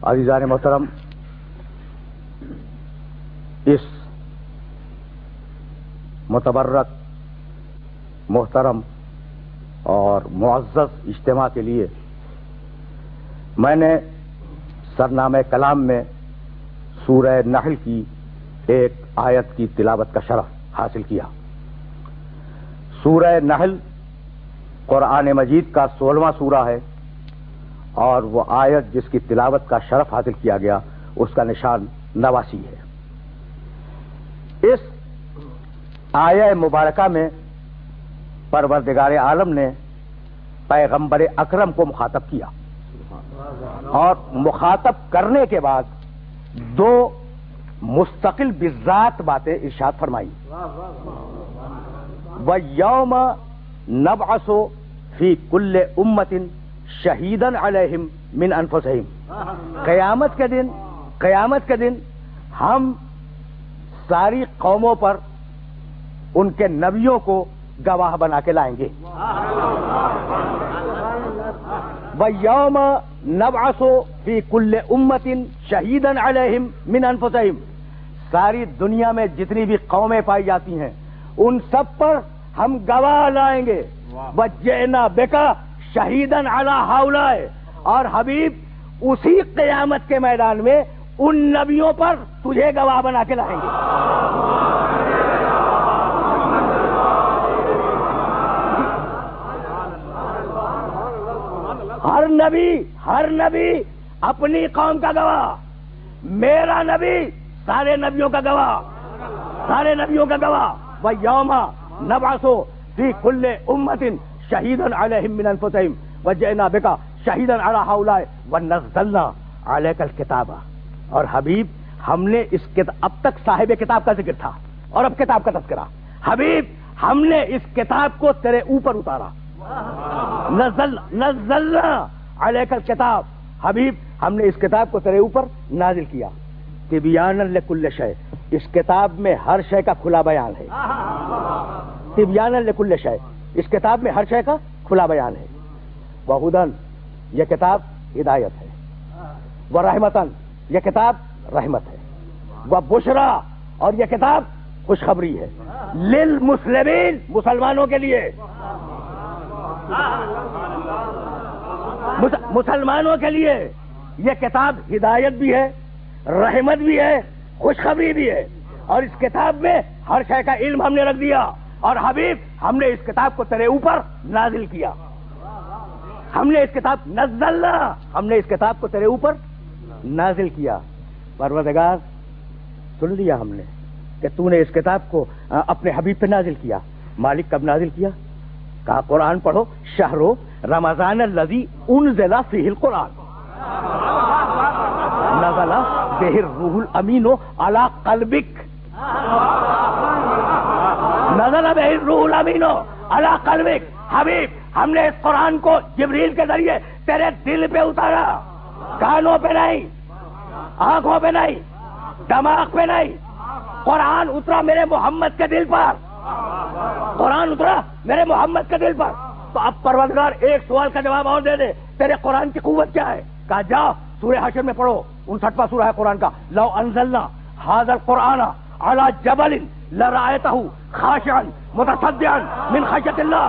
عزیزان محترم، اس متبرک، محترم اور معزز اجتماع کے لیے میں نے سرنامہ کلام میں سورہ نحل کی ایک آیت کی تلاوت کا شرف حاصل کیا۔ سورہ نحل قرآن مجید کا 16واں سورہ ہے، اور وہ آیت جس کی تلاوت کا شرف حاصل کیا گیا اس کا نشان 89 ہے۔ اس آیہ مبارکہ میں پروردگار عالم نے پیغمبر اکرم کو مخاطب کیا، اور مخاطب کرنے کے بعد دو مستقل بذات باتیں ارشاد فرمائی۔ وَيَوْمَ نَبْعَثُ فِي كُلِّ أُمَّةٍ شَهِيدًا عَلَيْهِمْ مِنْ أَنفُسِهِمْ، قیامت کے دن ہم ساری قوموں پر ان کے نبیوں کو گواہ بنا کے لائیں گے۔ وَيَوْمَ نَبْعَثُ فِي كُلِّ أُمَّةٍ شَهِيدًا عَلَيْهِمْ مِنْ أَنفُسِهِمْ، ساری دنیا میں جتنی بھی قومیں پائی جاتی ہیں ان سب پر ہم گواہ لائیں گے۔ وَجِئْنَا بِكَ شَهِيدًا عَلَى هَؤُلَاءِ، اور حبیب اسی قیامت کے میدان میں ان نبیوں پر تجھے گواہ بنا کے لائیں گے۔ ہر نبی اپنی قوم کا گواہ، میرا نبی سارے نبیوں کا گواہ، سارے نبیوں کا گواہ۔ وَيَوْمَ نَبْعَثُ فِي كُلِّ أُمَّةٍ شَهِيدًا عَلَيْهِمْ مِنْ أَنفُسِهِمْ وَجِئْنَا بِكَ شَهِيدًا عَلَى هَؤُلَاءِ وَنَزَّلْنَا عَلَيْكَ الْكِتَابَ، اور حبیب ہم نے اس اب تک صاحب کتاب کا ذکر تھا اور اب کتاب کا تذکرہ، حبیب ہم نے اس کتاب کو تیرے اوپر اتارا۔ نزلنا علیک الکتاب، حبیب ہم نے اس کتاب کو تیرے اوپر نازل کیا۔ تبیانا لکل شیء، اس کتاب میں ہر شے کا کھلا بیان ہے۔ تبیانا لکل شیء، اس کتاب میں ہر شے کا کھلا بیان ہے۔ وہدن، یہ کتاب ہدایت ہے۔ ورحمتن، یہ کتاب رحمت ہے۔ وبشرا، اور یہ کتاب خوشخبری ہے۔ للمسلمین، مسلمانوں کے لیے، مسلمانوں کے لیے یہ کتاب ہدایت بھی ہے، رحمت بھی ہے، خوشخبری بھی ہے۔ اور اس کتاب میں ہر شے کا علم ہم نے رکھ دیا، اور حبیب ہم نے اس کتاب کو تیرے اوپر نازل کیا۔ ہم نے اس کتاب نزلنا، ہم نے اس کتاب کو تیرے اوپر نازل کیا۔ پروردگار سن لیا ہم نے کہ تو نے اس کتاب کو اپنے حبیب پہ نازل کیا۔ مالک کب نازل کیا؟ کہا قرآن پڑھو، شہر رمضان الذی انزل فیہ القرآن نزل بہ الروح الامین علی قلبک، نزل بہ الروح الامین علی قلبک۔ حبیب ہم نے اس قرآن کو جبریل کے ذریعے تیرے دل پہ اتارا، کانوں پہ نہیں، آنکھوں پہ نہیں، دماغ پہ نہیں۔ قرآن اترا میرے محمد کے دل پر، قرآن اترا میرے محمد کے دل پر۔ تو اب پروردگار ایک سوال کا جواب اور دے دے، تیرے قرآن کی قوت کیا ہے؟ کہا جاؤ سورہ حشر میں پڑھو، 59واں سورہ ہے قرآن کا۔ لو انزلنا ھذا القرآن علی جبل لرأیتہ خاشعا متصدعا من خشیۃ اللہ۔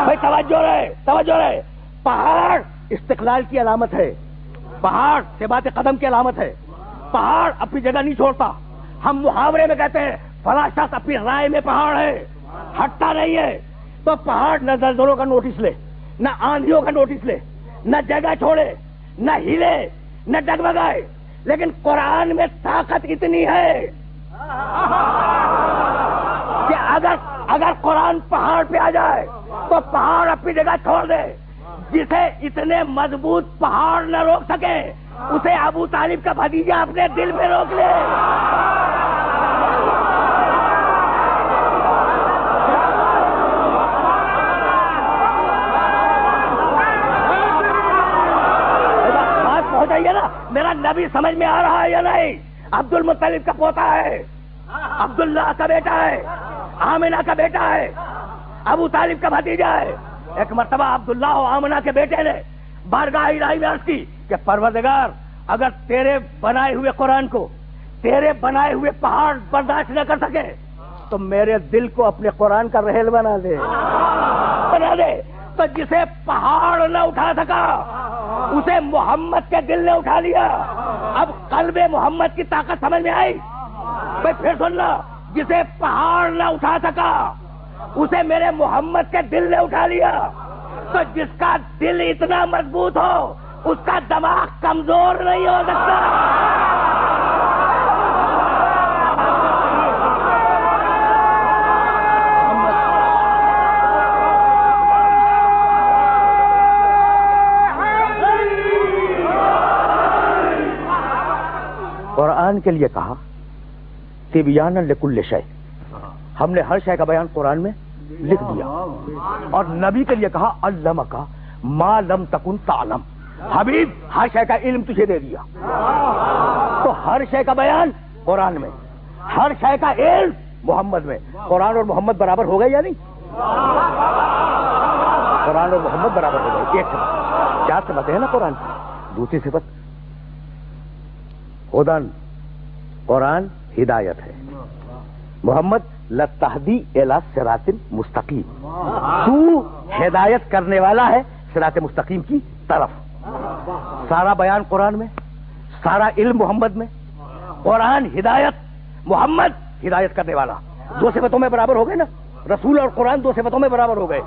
بھائی توجہ رہے، پہاڑ استقلال کی علامت ہے، پہاڑ ثبات قدم کی علامت ہے، پہاڑ اپنی جگہ نہیں چھوڑتا۔ ہم محاورے میں کہتے ہیں فلاں شخص اپنی رائے میں پہاڑ ہے، ہٹتا نہیں ہے۔ تو پہاڑ نہ زلزلوں کا نوٹس لے، نہ آندھیوں کا نوٹس لے، نہ جگہ چھوڑے، نہ ہلے، نہ ڈگمگائے، لیکن قرآن میں طاقت اتنی ہے کہ اگر قرآن پہاڑ پہ آ جائے تو پہاڑ اپنی جگہ چھوڑ دے۔ جسے اتنے مضبوط پہاڑ نہ روک سکے اسے ابو طالب کا بھتیجا اپنے دل میں روک لے۔ بات پہنچائیے نا، میرا نبی سمجھ میں آ رہا ہے یا نہیں؟ عبد المطلب کا پوتا ہے، عبداللہ کا بیٹا ہے، آمنہ کا بیٹا ہے، ابو طالب کا بھتیجا ہے۔ ایک مرتبہ عبداللہ و آمنہ کے بیٹے نے بارگاہ الہی میں عرض کی کہ پروردگار اگر تیرے بنائے ہوئے قرآن کو تیرے بنائے ہوئے پہاڑ برداشت نہ کر سکے تو میرے دل کو اپنے قرآن کا رحل بنا دے تو جسے پہاڑ نہ اٹھا سکا اسے محمد کے دل نے اٹھا لیا. اب قلب محمد کی طاقت سمجھ میں آئی؟ بھائی پھر سننا، جسے پہاڑ نہ اٹھا سکا اسے میرے محمد کے دل نے اٹھا لیا. تو جس کا دل اتنا مضبوط ہو اس کا دماغ کمزور نہیں ہو سکتا. قرآن کے لیے کہا تبیانا لکل شیء، ہم نے ہر شے کا بیان قرآن میں لکھ دیا. اور نبی کے لیے کہا علمک ما لم تکن تعلم، حبیب ہر شے کا علم تجھے دے دیا. تو ہر شے کا بیان قرآن میں، ہر شے کا علم محمد میں. قرآن اور محمد برابر ہو گئے یا نہیں؟ قرآن اور محمد برابر ہو گئے. ایک صفت، چار صفتیں ہیں نا قرآن کی. دوسری صفت ہدن، قرآن ہدایت ہے. محمد لتہدی الی صراط مستقیم، تو ہدایت کرنے والا ہے صراط مستقیم کی طرف. سارا بیان قرآن میں، سارا علم محمد میں. قرآن ہدایت، محمد ہدایت کرنے والا. دو صفتوں میں برابر ہو گئے نا، رسول اور قرآن دو صفتوں میں برابر ہو گئے.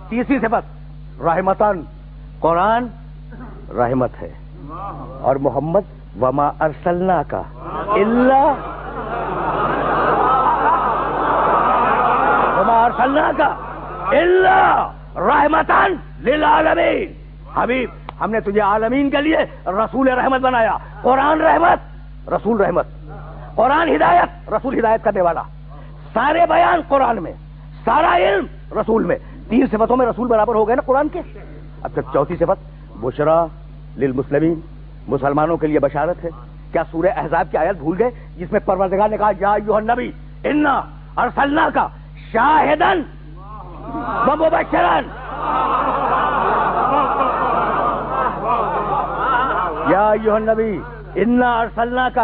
تیسری صفت رحمتان، قرآن رحمت ہے اور محمد وما ارسلناک الا وما ارسلناک الا رحمتان للعالمین. حبیب ہم نے تجھے عالمین کے لیے رسول رحمت بنایا. قرآن رحمت، رسول رحمت. قرآن ہدایت، رسول ہدایت کرنے والا. سارے بیان قرآن میں، سارا علم رسول میں. تین صفتوں میں رسول برابر ہو گئے نا قرآن کے. اب تک چوتھی صفت بشرا للمسلمین، مسلمانوں کے لیے بشارت ہے. کیا سورہ احزاب کی آیت بھول گئے جس میں پروردگار نے کہا یا ایھا النبی انا ارسلناک شاہدا ومبشرا. یا ایھا النبی انا ارسلناک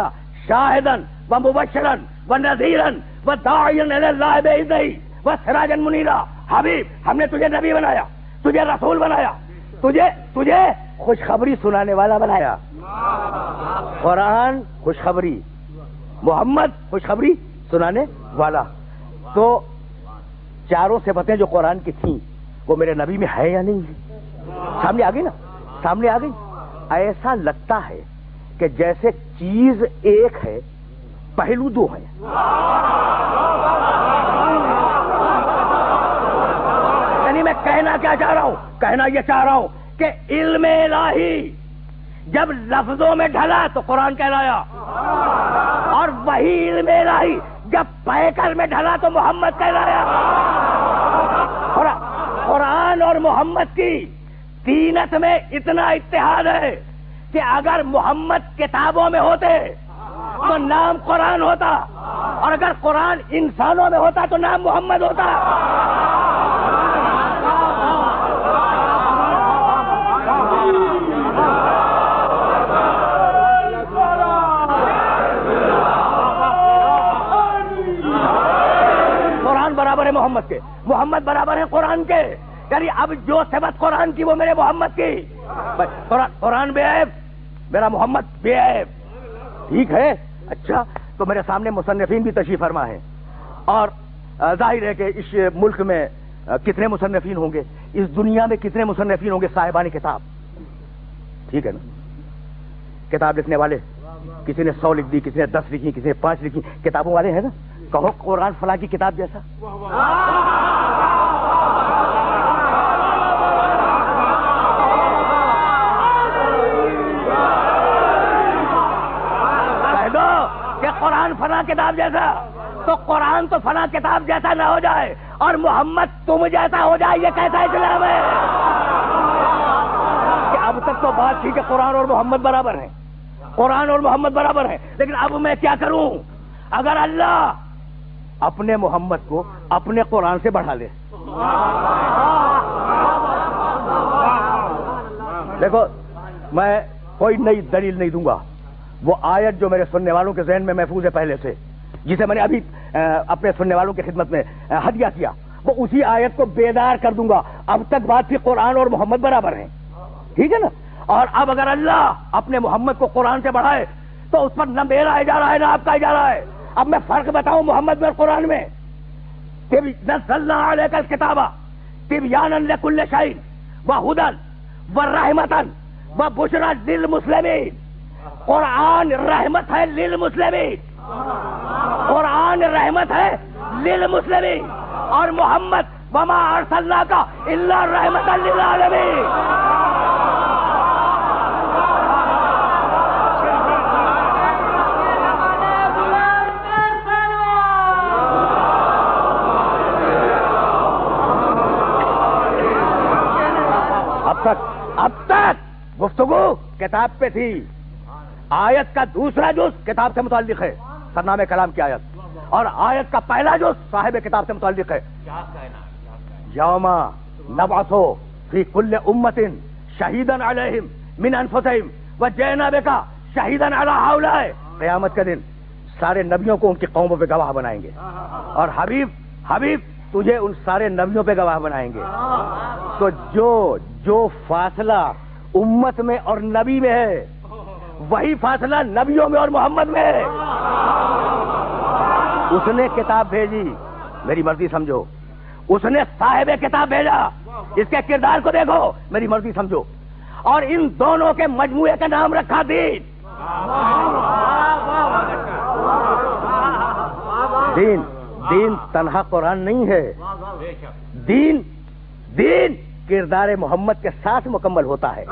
شاہدا ومبشرا ونذیرا وداعیا الی اللہ باذنہ وسراجا منیرا. حبیب ہم نے تجھے نبی بنایا، تجھے رسول بنایا، تجھے خوشخبری سنانے والا بنایا. قرآن خوشخبری، محمد خوشخبری سنانے والا. تو چاروں صفتیں جو قرآن کی تھیں وہ میرے نبی میں ہے یا نہیں؟ سامنے آ گئی نا، سامنے آ گئی. ایسا لگتا ہے کہ جیسے چیز ایک ہے پہلو دو ہیں. یعنی میں کہنا کیا چاہ رہا ہوں؟ کہنا یہ چاہ رہا ہوں کہ علم الہی جب لفظوں میں ڈھلا تو قرآن کہلایا، اور وہی علم الہی جب پیکر میں ڈھلا تو محمد کہلایا. قرآن اور محمد کی تینت میں اتنا اتحاد ہے کہ اگر محمد کتابوں میں ہوتے تو نام قرآن ہوتا، اور اگر قرآن انسانوں میں ہوتا تو نام محمد ہوتا. برابر ہے محمد کے، محمد برابر ہے قرآن کے. یعنی اب جو صفت قرآن کی وہ میرے محمد کی. قرآن بے عیب، میرا محمد بے عیب. ٹھیک ہے. اچھا تو میرے سامنے مصنفین بھی تشریف فرما ہے، اور ظاہر ہے کہ اس ملک میں کتنے مصنفین ہوں گے، اس دنیا میں کتنے مصنفین ہوں گے صاحبان کتاب. ٹھیک ہے نا. کتاب لکھنے والے کسی نے 100 لکھ دی، کسی نے 10 لکھی، کسی نے 5 لکھی. کتابوں والے ہیں نا. کہو قرآن فلاں کی کتاب جیسا. کہہ دو کہ قرآن فلاں کتاب جیسا، تو قرآن تو فلاں کتاب جیسا نہ ہو جائے اور محمد تم جیسا ہو جائے. یہ کیسا اسلام ہے؟ کہ اب تک تو بات تھی کہ قرآن اور محمد برابر ہیں، قرآن اور محمد برابر ہیں، لیکن اب میں کیا کروں؟ اگر اللہ اپنے محمد کو اپنے قرآن سے بڑھا لے دیکھو میں کوئی نئی دلیل نہیں دوں گا، وہ آیت جو میرے سننے والوں کے ذہن میں محفوظ ہے پہلے سے، جسے میں نے ابھی اپنے سننے والوں کی خدمت میں ہدیہ کیا، وہ اسی آیت کو بیدار کر دوں گا۔ اب تک بات تھی قرآن اور محمد برابر ہیں، ٹھیک ہے نا؟ اور اب اگر اللہ اپنے محمد کو قرآن سے بڑھائے تو اس پر نہ میرا اجارہ ہے نہ آپ کا اجارہ ہے۔ اب میں فرق بتاؤں محمد میں اور قرآن میں۔ نزلنا علیک الکتاب تبیانا لکل شیء وہدی ورحمۃ وبشری للمسلمین۔ قرآن رحمت ہے للمسلمین، قرآن رحمت ہے للمسلمین، اور محمد وما ارسلناک الا رحمۃ للعالمین۔ اب تک گفتگو کتاب پہ تھی، آیت کا دوسرا جز کتاب سے متعلق ہے، سرنامہ کلام کی آیت، اور آیت کا پہلا جز صاحب کتاب سے متعلق ہے۔ یوم نبعث فی کل امۃ شہیدا علیہم من انفسہم وجئنا بک شہیدا علی ہؤلاء۔ قیامت کے دن سارے نبیوں کو ان کی قوموں پہ گواہ بنائیں گے، اور حبیب تجھے ان سارے نبیوں پہ گواہ بنائیں گے۔ تو جو فاصلہ امت میں اور نبی میں ہے، وہی فاصلہ نبیوں میں اور محمد میں ہے۔ اس نے کتاب بھیجی، میری مرضی سمجھو، اس نے صاحب کتاب بھیجا، اس کے کردار کو دیکھو، میری مرضی سمجھو، اور ان دونوں کے مجموعے کا نام رکھا دین۔ دین تنہا قرآن نہیں ہے، دین کردار محمد کے ساتھ مکمل ہوتا ہے،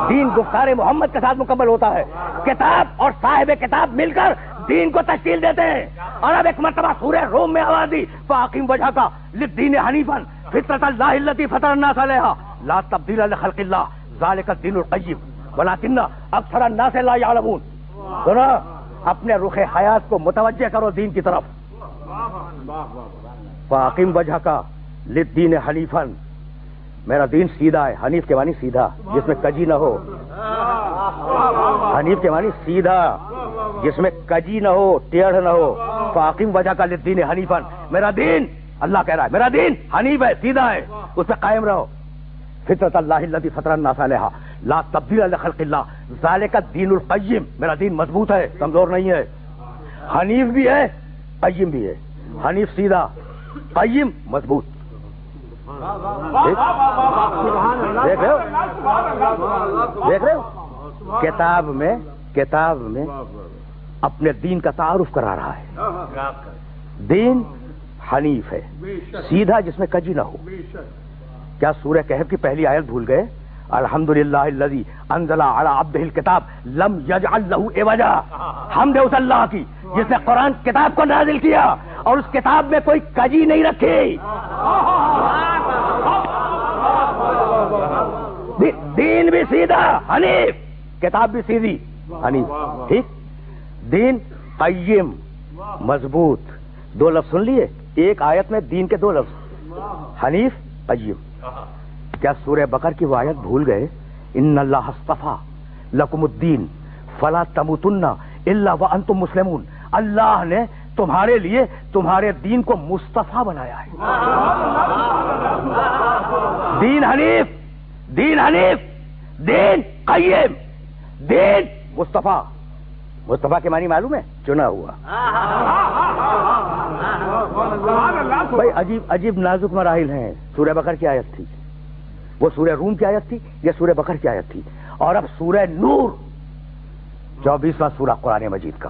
دین گفتار محمد کے ساتھ مکمل ہوتا ہے۔ کتاب اور صاحب کتاب مل کر دین کو تشکیل دیتے ہیں۔ اور اب ایک مرتبہ سورہ روم میں آواز دی، فَأَقِمْ وَجْهَكَ لِلدِّينِ حَنِيفًا فِطْرَتَ اللَّهِ الَّتِي فَطَرَ النَّاسَ عَلَيْهَا لَا تَبْدِيلَ لِخَلْقِ اللَّهِ ذَلِكَ الدِّينُ الْقَيِّمُ وَلَكِنَّ أَكْثَرَ النَّاسِ لَا يَعْلَمُونَ۔ سنو، اپنے رخ حیات کو متوجہ کرو دین کی طرف۔ فَأَقِمْ وَجْهَكَ لِلدِّينِ حَنِيفًا، میرا دین سیدھا ہے، حنیف کے معنی سیدھا، جس میں کجی نہ ہو، حنیف کے معنی سیدھا جس میں کجی نہ ہو، ٹیڑھ نہ ہو۔ فاقم وجہ کا للدین حنیفا، میرا دین، اللہ کہہ رہا ہے میرا دین حنیف ہے، سیدھا ہے، اس پہ قائم رہو۔ فطرت اللہ الذی فطر الناس علیہا لا تبدیل لخلق اللہ ذالک الدین القیم، میرا دین مضبوط ہے، کمزور نہیں ہے، حنیف بھی ہے قیم بھی ہے، حنیف سیدھا، قیم مضبوط۔ دیکھ رہے ہو کتاب میں اپنے دین کا تعارف کرا رہا ہے۔ دین حنیف ہے، سیدھا جس میں کجی نہ ہو۔ کیا سورہ کہف کی پہلی آیت بھول گئے؟ الحمدللہ الذی انزل علی عبدہ الکتاب لم یجعل لہ عوجا، حمد اس اللہ کی جس نے قرآن کتاب کو نازل کیا اور اس کتاب میں کوئی کجی نہیں رکھی۔ دین بھی سیدھا حنیف، کتاب بھی سیدھی حنیف، ٹھیک۔ دین قیم مضبوط، دو لفظ سن لیے ایک آیت میں، دین کے دو لفظ، حنیف قیم۔ کیا سورہ بقرہ کی وہ آیت بھول گئے؟ ان اللہ اصطفیٰ لکم الدین فلا تموتن الا وانتم مسلمون، اللہ نے تمہارے لیے تمہارے دین کو مصطفیٰ بنایا ہے۔ دین حنیف، دین حنیف، دین قیم، دین مصطفیٰ۔ مصطفیٰ کے معنی معلوم ہے؟ چنا ہوا۔ بھائی عجیب نازک مراحل ہیں۔ سورہ بقرہ کی آیت تھی، وہ سورہ روم کی آیت تھی، یہ سورہ بقرہ کی آیت تھی، اور اب سورہ نور 24واں سورہ قرآن مجید کا۔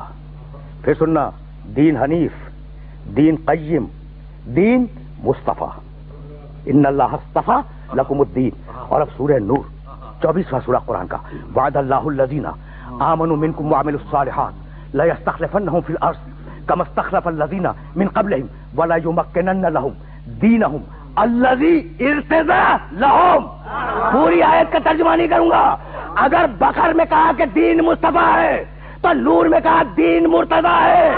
پھر سننا، دین حنیف، دین قیم، دین مصطفیٰ، ان اللہ اصطفیٰ لکم الدین، اور اب سورہ نور 24واں سورہ قرآن کا۔ وعد اللہ الذین آمنوا منکم وعملوا الصالحات لیستخلفنہم فی الارض کما استخلف الذین من قبلہم ولیمکنن لہم دینہم الذی ارتضی لہم۔ پوری آیت کا ترجمہ نہیں کروں گا۔ اگر بقر میں کہا کہ دین مصطفیٰ ہے تو نور میں کہا دین مرتضی ہے۔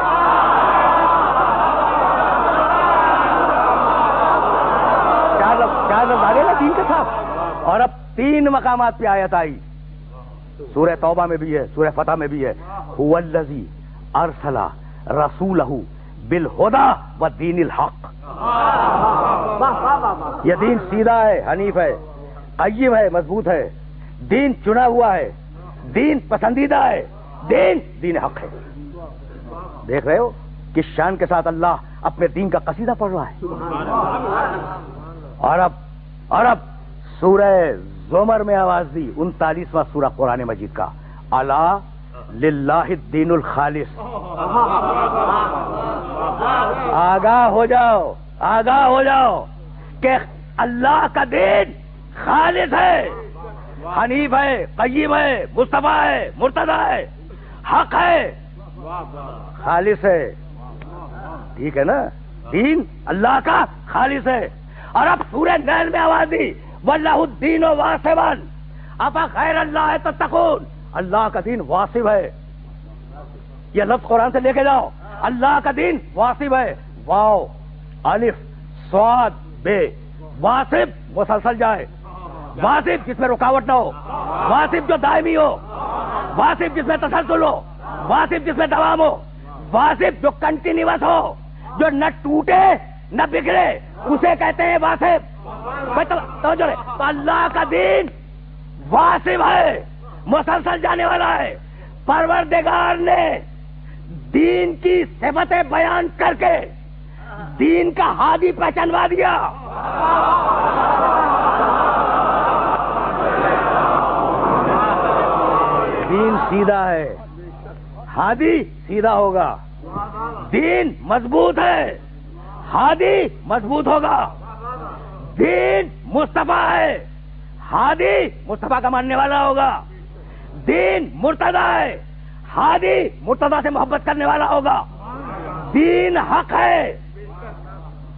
چار لفظ آ گئے نا دین کے ساتھ۔ اور اب 3 مقامات پہ آیت آئی، سورہ توبہ میں بھی ہے، سورہ فتح میں بھی ہے، هو الذی ارسل رسولہ بالہدی والدین الحق. یہ دین سیدھا ہے، حنیف ہے، قیم ہے، مضبوط ہے، دین چنا ہوا ہے، دین پسندیدہ ہے، دین حق ہے. دیکھ رہے ہو کس شان کے ساتھ اللہ اپنے دین کا قصیدہ پڑھ رہا ہے. اور اب سورہ زمر میں آواز دی، 39واں سورہ قرآن مجید کا، الا للہ الدین الخالص. آگاہ ہو جاؤ کہ اللہ کا دین خالص ہے، حنیف ہے، قیم ہے، مصطفیٰ ہے، مرتضی ہے، حق ہے، خالص ہے. ٹھیک ہے نا، دین اللہ کا خالص ہے. اور اب سورہ نیل میں آواز دی، واللہ الدین واصبا افغیر اللہ تتقون. اللہ کا دین واصب ہے. یہ لفظ قرآن سے لے کے جاؤ، اللہ کا دین واصب ہے. واو الف صاد بے، واصب مسلسل جائے، واصب جس میں رکاوٹ نہ ہو، واصب جو دائمی ہو، واصب جس میں تسلسل ہو، واصب جس میں دوام ہو، واصب جو کنٹینیوس ہو، جو نہ ٹوٹے نہ بگڑے، اسے کہتے ہیں واصب. توجہ رہے. تو اللہ کا دین واصب ہے، مسلسل جانے والا ہے. پروردگار نے دین کی صفتیں بیان کر کے دین کا ہادی پہچانوا دیا. دین سیدھا ہے، ہادی سیدھا ہوگا. دین مضبوط ہے، ہادی مضبوط ہوگا. دین مصطفیٰ ہے، ہادی مصطفیٰ کا ماننے والا ہوگا. دین مرتضی ہے، ہادی مرتضی سے محبت کرنے والا ہوگا. دین حق ہے،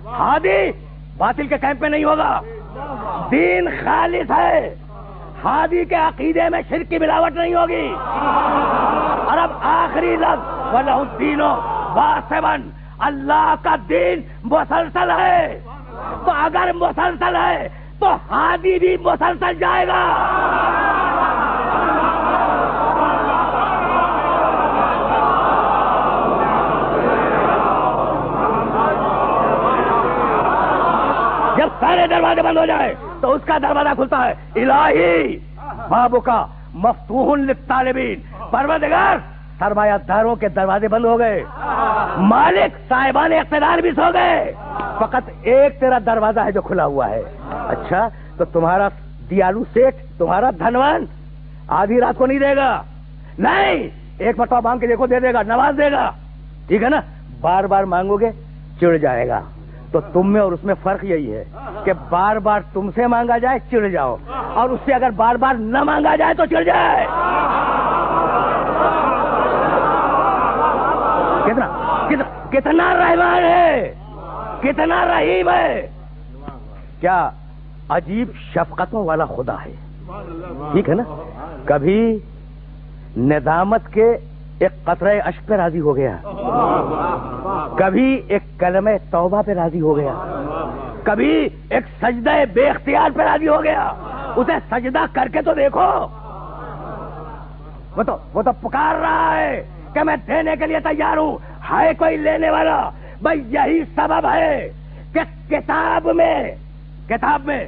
ہادی باطل کے کیمپ میں نہیں ہوگا. دین خالص ہے، ہادی کے عقیدے میں شرک کی ملاوٹ نہیں ہوگی. اور اب آخری لفظ وَلَهُ الدِّينُ وَاصِبًا، اللہ کا دین مسلسل ہے. تو اگر مسلسل ہے تو ہادی بھی مسلسل جائے گا. جب سارے دروازے بند ہو جائے تو اس کا دروازہ کھلتا ہے، الہی بابک مفتوح للطالبین. پروردگار سرمایہ داروں کے دروازے بند ہو گئے، مالک صاحبان اقتدار بھی سو گئے، فقط ایک تیرا دروازہ ہے جو کھلا ہوا ہے. اچھا تو تمہارا دیالو سیٹ، تمہارا دھنوان آدھی رات کو نہیں دے گا، نہیں، ایک مرتبہ مانگ کے دیکھو دے دے گا، نواز دے گا. ٹھیک ہے نا. بار بار مانگو گے چڑ جائے گا. تو تم میں اور اس میں فرق یہی ہے کہ بار بار تم سے مانگا جائے چڑ جاؤ، اور اس سے اگر بار بار نہ مانگا جائے تو چڑ جائے. کتنا رحمان ہے، کتنا رحیم ہے. کیا عجیب شفقتوں والا خدا ہے. ٹھیک ہے نا. کبھی ندامت کے ایک قطرہ اشک پہ راضی ہو گیا، کبھی ایک کلمہ توبہ پہ راضی ہو گیا، کبھی ایک سجدہ بے اختیار پہ راضی ہو گیا. اسے سجدہ کر کے تو دیکھو. وہ تو پکار رہا ہے کہ میں دینے کے لیے تیار ہوں، ہے کوئی لینے والا. بھائی یہی سبب ہے کہ کتاب میں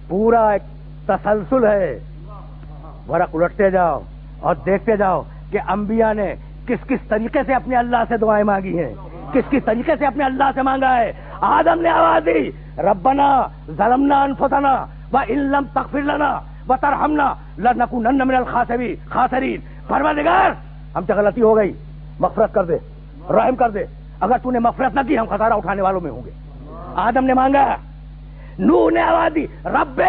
پورا ایک تسلسل ہے. ورق الٹتے جاؤ اور دیکھتے جاؤ کہ انبیاء نے کس کس طریقے سے اپنے اللہ سے دعائیں مانگی ہیں، کس کس طریقے سے اپنے اللہ سے مانگا ہے. آدم نے آواز دی، ربنا ظلمنا انفسنا وان لم تغفر لنا وترحمنا لنکونن من الخاسرین. پروردگار ہم سے غلطی ہو گئی، مغفرت کر دے، رحم کر دے. اگر تو نے مغفرت نہ کی ہم خسارہ اٹھانے والوں میں ہوں گے. آدم نے مانگا. نوح نے آواز دی، رب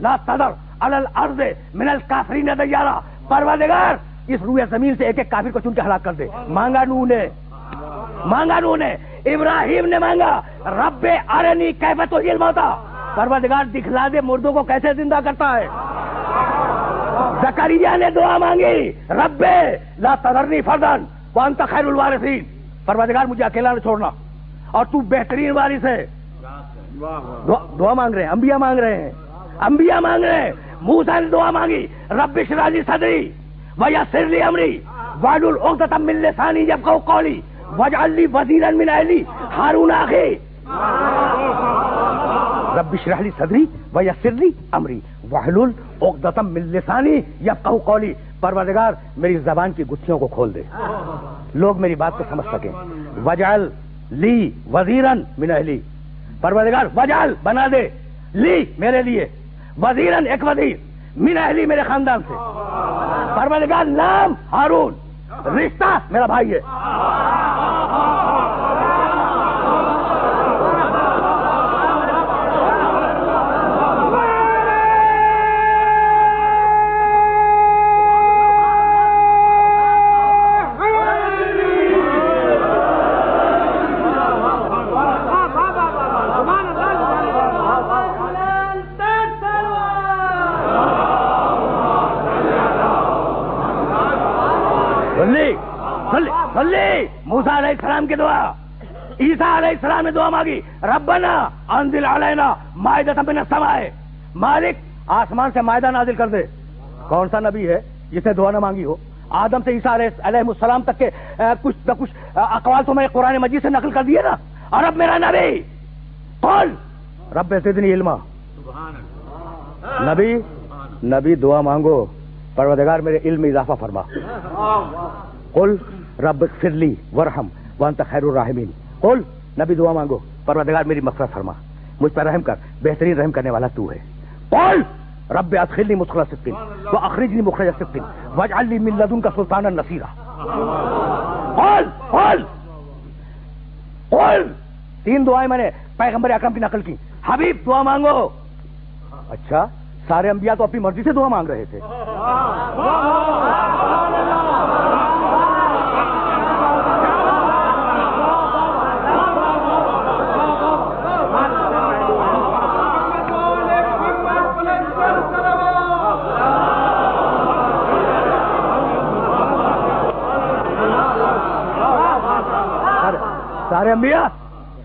لا تذر علی الارض من الکافرین دیارا. پروردگار اس روئے زمین سے ایک ایک کافر کو چن کے ہلاک کر دے. مانگا نوح نے. ابراہیم نے مانگا، رب ارنی کیف تحیی الموتی. پروردگار دکھلا دے مردوں کو کیسے زندہ کرتا ہے. زکریا نے دعا مانگی، رب لا تذرنی فردا وانت خیر الوارثین. پروردگار مجھے اکیلا نہ چھوڑنا اور تو بہترین وارث ہے. دعا مانگ رہے ہیں، انبیاء مانگ رہے ہیں. انبیاء مانگ رہے ہیں. موسیٰ نے دعا مانگی رب اشرح لی صدری ویسر لی امری واحلل عقدۃ من لسانی یفقهوا قولی واجعل لی وزیرا من اہلی ہارون اخی. رب اشرح لی صدری ویسر لی امری واحلل عقدۃ من لسانی یفقهوا قولی. پروردگار میری زبان کی گتھیوں کو کھول دے, لوگ میری بات کو سمجھ سکیں. وجعل لی وزیرا من اہلی, پروردگار وجعل بنا دے, لی میرے لیے, وزیرن ایک وزیر, من اہلی میرے خاندان سے. پروردگار نام ہارون, رشتہ میرا بھائی ہے. موسیٰ علیہ السلام کی دعا, عیسیٰ علیہ السلام نے دعا مانگی ربنا انزل علینا مائدۃ من السماء, مالک آسمان سے مائدہ نازل کر دے. کون سا نبی ہے جس نے دعا نہ مانگی ہو؟ آدم سے عیسیٰ علیہ السلام تک کے کچھ نہ کچھ اقوال تو میں قرآن مجید سے نقل کر دیے نا. اور اب میرا نبی قل رب زدنی علما, نبی دعا مانگو پروردگار میرے علم میں اضافہ فرما. قل رب اغفر لی ورحم وانت خیر الراحمین. قل نبی دعا مانگو پروردگار میری مغفرت فرما, مجھ پر رحم کر, بہترین رحم کرنے والا تو ہے. قل رب ادخلنی مدخل صدق واخرجنی مخرج صدق واجعل لی من لدنک سلطانا نصیرا. قل تین دعائیں میں نے پیغمبر اکرم کی نقل کی. حبیب دعا مانگو. اچھا, سارے انبیاء تو اپنی مرضی سے دعا مانگ رہے تھے.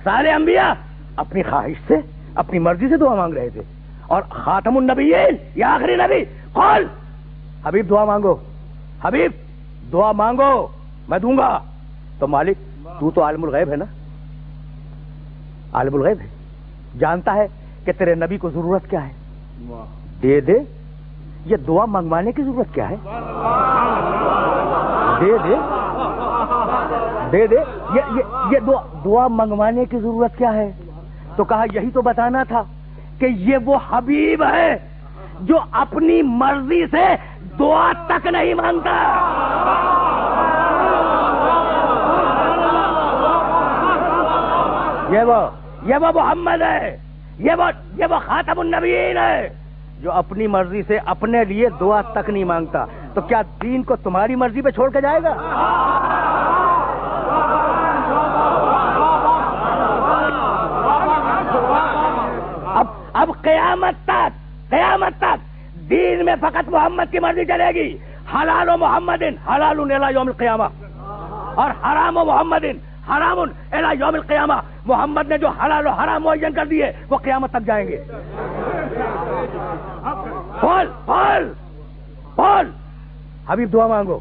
سارے انبیاء اپنی خواہش سے اپنی مرضی سے دعا مانگ رہے تھے. اور خاتم النبیین یا آخری نبی قل حبیب دعا مانگو, حبیب دعا مانگو میں دوں گا. تو مالک تو عالم الغیب ہے نا, عالم الغیب ہے, جانتا ہے کہ تیرے نبی کو ضرورت کیا ہے, دے دے. یہ دعا منگوانے کی ضرورت کیا ہے, دے دے دے دے. یہ دعا منگوانے کی ضرورت کیا ہے؟ تو کہا یہی تو بتانا تھا کہ یہ وہ حبیب ہے جو اپنی مرضی سے دعا تک نہیں مانگتا. یہ وہ محمد ہے, یہ وہ خاتم النبیین ہے جو اپنی مرضی سے اپنے لیے دعا تک نہیں مانگتا. تو کیا دین کو تمہاری مرضی پہ چھوڑ کے جائے گا؟ اب قیامت تک دین میں فقط محمد کی مرضی چلے گی. حلال و محمدن حلال الی یوم القیامہ, اور حرام و محمدن حرام الی یوم القیامہ. محمد نے جو حلال و حرام معین کر دیے وہ قیامت تک جائیں گے. قول حبیب دعا مانگو.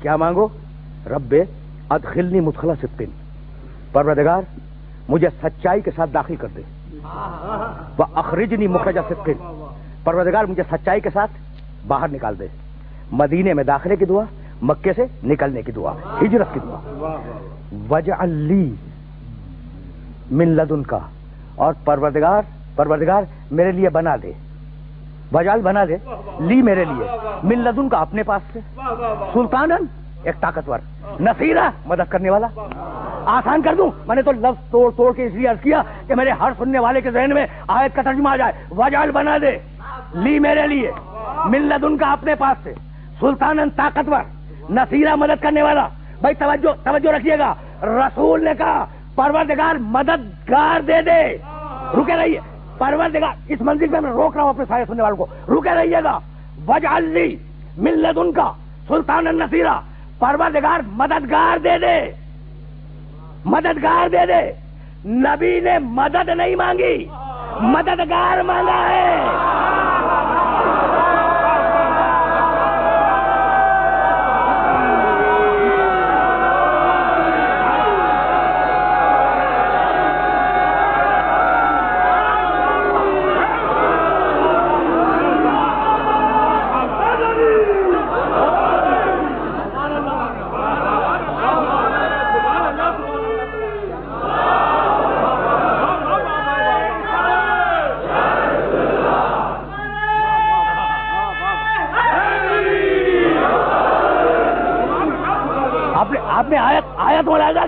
کیا مانگو؟ رب ادخلنی مدخل صدق, پروردگار مجھے سچائی کے ساتھ داخل کر دے. واخرجنی مخرج صدق, پروردگار مجھے سچائی کے ساتھ باہر نکال دے. مدینے میں داخلے کی دعا, مکے سے نکلنے کی دعا, ہجرت کی دعا. وجعل لی من لدنک, اور پروردگار میرے لیے بنا دے. وجعل بنا دے, لی میرے لیے, من لدنک اپنے پاس سے, سلطانن ایک طاقتور, نصیرہ مدد کرنے والا. آسان کر دوں, میں نے تو لفظ توڑ کے اس لیے عرض کیا کہ میرے ہر سننے والے کے ذہن میں آیت کا ترجمہ آ جائے. وجعل بنا دے, لی میرے لیے, من لدنک اپنے پاس سے, سلطانن طاقتور, نصیرہ مدد کرنے والا. بھائی توجہ رکھیے گا, رسول نے کہا پروردگار مددگار دے دے. رکے رہیے, پروردگار, اس منزل پہ میں روک رہا ہوں اپنے سارے سننے والوں کو, رکے رہیے گا. وجعل لی من لدنک سلطانن نصیرہ, پروردگار مددگار دے دے, مددگار دے دے. نبی نے مدد نہیں مانگی, مددگار مانگا ہے.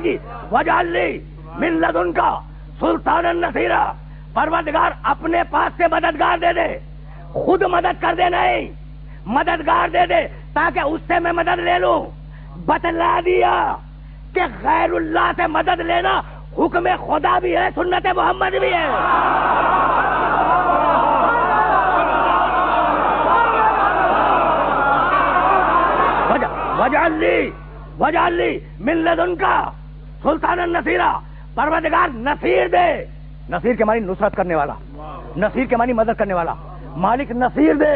کی وجعل لی من لدنکا سلطانا نصیرا، پروردگار اپنے پاس سے مددگار دے دے، خود مدد کر دے نہیں، مددگار دے دے تاکہ اس سے میں مدد لے لوں۔ بتلا دیا کہ غیر اللہ سے مدد لینا حکم خدا بھی ہے، سنت محمد بھی ہے۔ وجعل لی من لدنکا سلطانا نصیرا، پروردگار نصیر دے، نصیر کے معنی نصرت کرنے والا، نصیر کے معنی مدد کرنے والا، مالک نصیر دے۔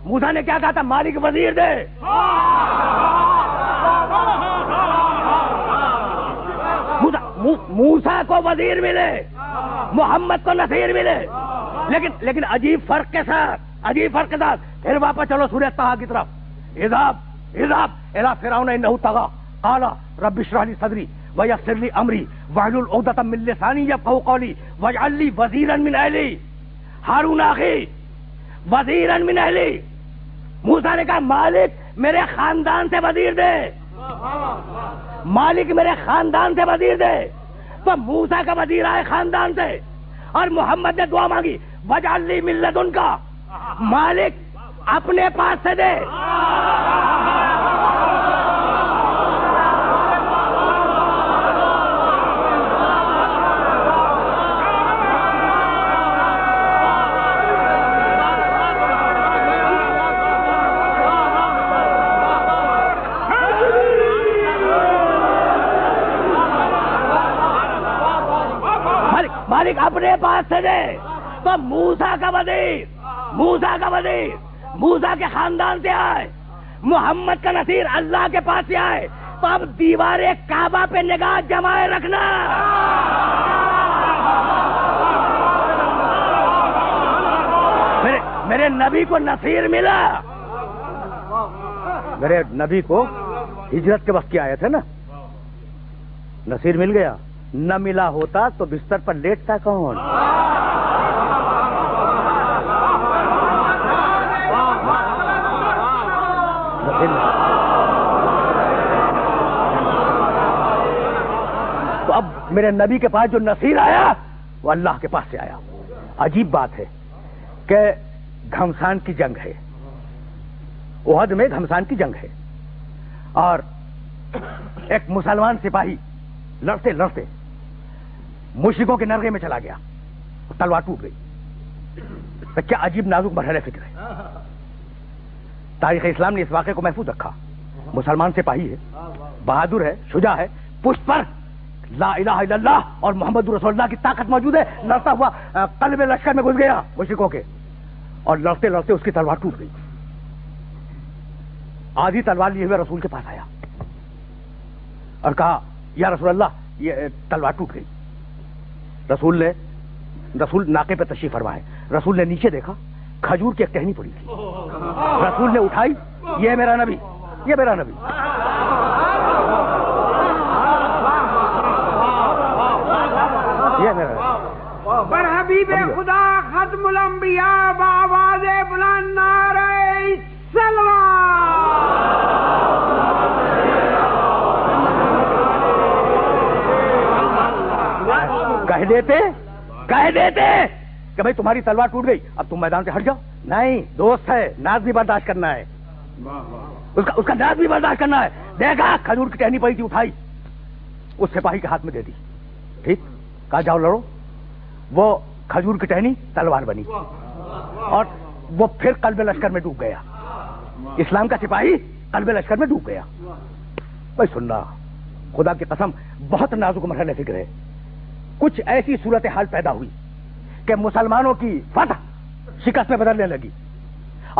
موسیٰ نے کیا کہا تھا؟ مالک وزیر دے۔ موسیٰ کو وزیر ملے، محمد کو نصیر ملے، لیکن عجیب فرق کے ساتھ پھر واپس چلو سورہ طٰہٰ کی طرف۔ اذهب الى فرعون انه طغى قال رب اشرح لي صدري ويسر لي امري واحلل عقدة من لساني يفقهوا قولي واجعل لي وزيرا من اهلي هارون اخي وزيرا من اهلي۔ موسیٰ نے کہا مالک میرے خاندان سے وزیر دے، مالک میرے خاندان سے وزیر دے۔ تو موسیٰ کا وزیر آئے خاندان سے، اور محمد نے دعا مانگی وجعل لی من لدنکا، مالک اپنے پاس سے دے۔ مالک اپنے پاس سے دے۔ تو موسیٰ کا وزیر موسیٰ کے خاندان سے آئے، محمد کا نصیر اللہ کے پاس سے آئے۔ تو اب دیوار کعبہ پہ نگاہ جمائے رکھنا۔ میرے نبی کو نصیر ملا، میرے نبی کو ہجرت کے وقت کی آیت ہے نا، نصیر مل گیا۔ نہ ملا ہوتا تو بستر پر لیٹتا کون؟ تو اب میرے نبی کے پاس جو نصیر آیا وہ اللہ کے پاس سے آیا۔ عجیب بات ہے کہ گھمسان کی جنگ ہے، احد میں گھمسان کی جنگ ہے، اور ایک مسلمان سپاہی لڑتے لڑتے مشرکوں کے نرغے میں چلا گیا، تلوار ٹوٹ گئی۔ تو کیا عجیب نازک مرحلہ فکر ہے۔ تاریخ اسلام نے اس واقعے کو محفوظ رکھا۔ مسلمان سپاہی ہے، بہادر ہے، شجاع ہے، پشت پر لا الہ الا اللہ اور محمد رسول اللہ کی طاقت موجود ہے، لڑتا ہوا قلب لشکر میں گھس گیا مشرکوں کے، اور لڑتے لڑتے اس کی تلوار ٹوٹ گئی۔ آدھی تلوار لیے ہوئے رسول کے پاس آیا اور کہا یا رسول اللہ یہ تلوار ٹوٹ گئی۔ رسول ناقے پہ تشریف فرمائے، رسول نے نیچے دیکھا، کھجور کی ایک ٹہنی پڑی تھی، رسول نے اٹھائی، یہ میرا نبی، یہ میرا نبی۔ پر حبیب خدا ختم الانبیاء بآواز بلند نعرہ کہہ دیتے کہ بھائی تمہاری تلوار ٹوٹ گئی، اب تم میدان سے ہٹ جاؤ۔ نہیں، دوست ہے، ناز بھی برداشت کرنا ہے، اس کا ناز بھی برداشت کرنا ہے۔ دیکھا کھجور کی ٹہنی پڑی تھی، اٹھائی، اس سپاہی کے ہاتھ میں دے دی، ٹھیک، کہا جاؤ لڑو۔ وہ کھجور کی ٹہنی تلوار بنی، اور وہ پھر قلب لشکر میں ڈوب گیا۔ اسلام کا سپاہی قلب لشکر میں ڈوب گیا۔ بھائی سننا، خدا کی قسم بہت نازک مرحلہ فکر ہے۔ کچھ ایسی صورتحال پیدا ہوئی کہ مسلمانوں کی فتح شکست میں بدلنے لگی،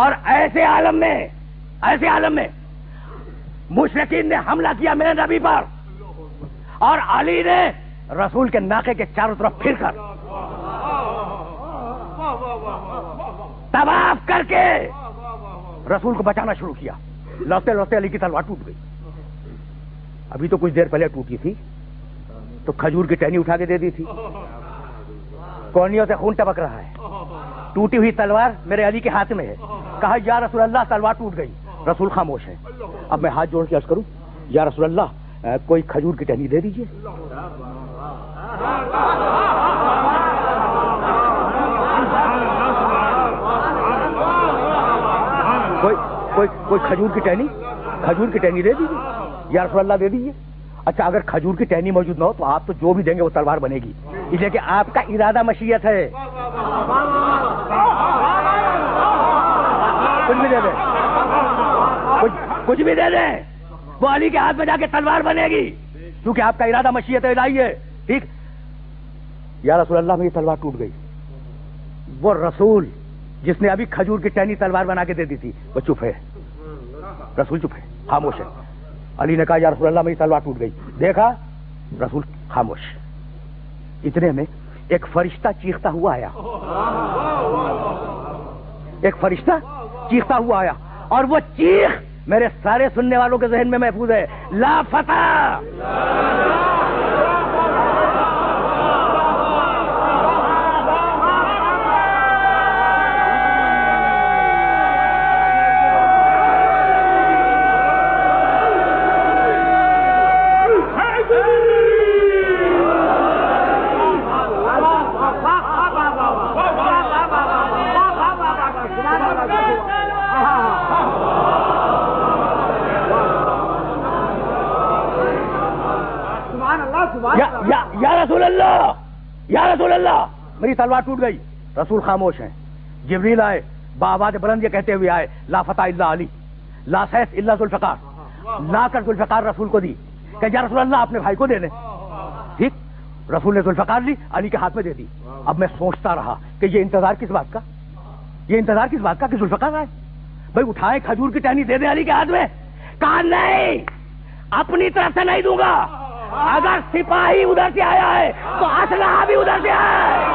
اور ایسے عالم میں مشرکین نے حملہ کیا میرے نبی پر، اور علی نے رسول کے ناقے کے چاروں طرف پھر کر طواف کر کے رسول کو بچانا شروع کیا۔ لڑتے لڑتے علی کی تلوار ٹوٹ گئی۔ ابھی تو کچھ دیر پہلے ٹوٹی تھی تو کھجور کی ٹہنی اٹھا کے دے دی تھی، کونیوں سے خون ٹپک رہا ہے، ٹوٹی ہوئی تلوار میرے علی کے ہاتھ میں ہے۔ کہا یا رسول اللہ تلوار ٹوٹ گئی، رسول خاموش ہے۔ اب میں ہاتھ جوڑ کے عرض کروں یا رسول اللہ کوئی کھجور کی ٹہنی دے دیجیے. کوئی کھجور کی ٹہنی دے دیجیے. یا رسول اللہ دے دیجیے. اچھا اگر کھجور کی ٹہنی موجود نہ ہو تو آپ تو جو بھی دیں گے وہ تلوار بنے گی، اس لیے کہ آپ کا ارادہ مشیت ہے. کچھ بھی دے دیں، کچھ بھی دے دیں، وہ علی کے ہاتھ میں جا کے تلوار بنے گی، کیونکہ آپ کا ارادہ مشیت الہی ہے. ٹھیک. یا رسول اللہ میری تلوار ٹوٹ گئی. وہ رسول جس نے ابھی کھجور کی ٹہنی تلوار بنا کے دے دی تھی وہ چپ ہے. رسول چپ ہے، خاموش ہے. علی نے کہا یا رسول اللہ میری تلوار ٹوٹ گئی. دیکھا رسول خاموش. اتنے میں ایک فرشتہ چیختا ہوا آیا. ایک فرشتہ چیختا ہوا آیا اور وہ چیخ میرے سارے سننے والوں کے ذہن میں محفوظ ہے. لا فتح. یا رسول اللہ میری تلوار ٹوٹ گئی. رسول خاموش ہیں. جبریل آئے بآواز بلند یہ کہتے ہوئے آئے لا فتح الا علی لا سیف الا ذوالفقار. لا کر ذوالفقار رسول کو دی کہ یا رسول اللہ اپنے بھائی کو دے دیں. ٹھیک. رسول نے ذوالفقار لی علی کے ہاتھ میں دے دی. اب میں سوچتا رہا کہ یہ انتظار کس بات کا کہ ذوالفقار آئے. بھائی اٹھائے کھجور کی ٹہنی دے دیں علی کے ہاتھ میں. کہا نہیں اپنی طرف سے نہیں دوں گا. اگر سپاہی ادھر سے آیا ہے تو اسلحہ بھی ادھر سے آیا ہے.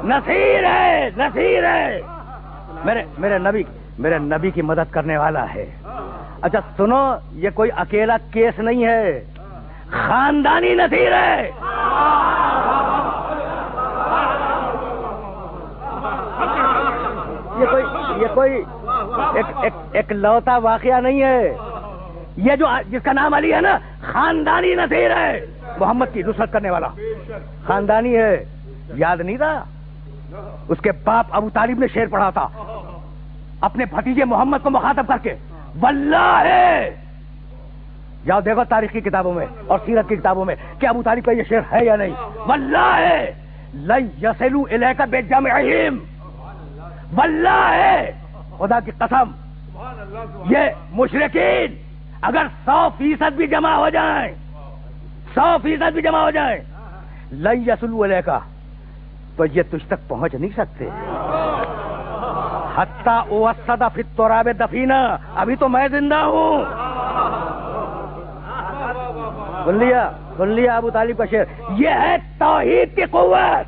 نصیر ہے میرے نبی کی مدد کرنے والا ہے. اچھا سنو یہ کوئی اکیلا کیس نہیں ہے، خاندانی نصیر ہے. یہ کوئی ایک لوتا واقعہ نہیں ہے. یہ جو جس کا نام علی ہے نا خاندانی نصیر ہے. محمد کی نصرت کرنے والا خاندانی ہے. یاد نہیں تھا اس کے باپ ابو طالب نے شعر پڑھا تھا اپنے بھتیجے محمد کو مخاطب کر کے. واللہ ہے جاؤ دیکھو تاریخ کی کتابوں میں اور سیرت کی کتابوں میں کہ ابو طالب کا یہ شعر ہے یا نہیں. واللہ ہے لن یصلوا الیک بجمعہم. واللہ ہے خدا کی قسم یہ مشرکین اگر 100% بھی جمع ہو جائیں 100% بھی جمع ہو جائیں لن یصلوا الیک تو یہ تجھ تک پہنچ نہیں سکتے. حتی اوسد فی التراب دفینہ. ابھی تو میں زندہ ہوں. سن لیا ابو طالب کا شعر. یہ ہے توحید کی قوت.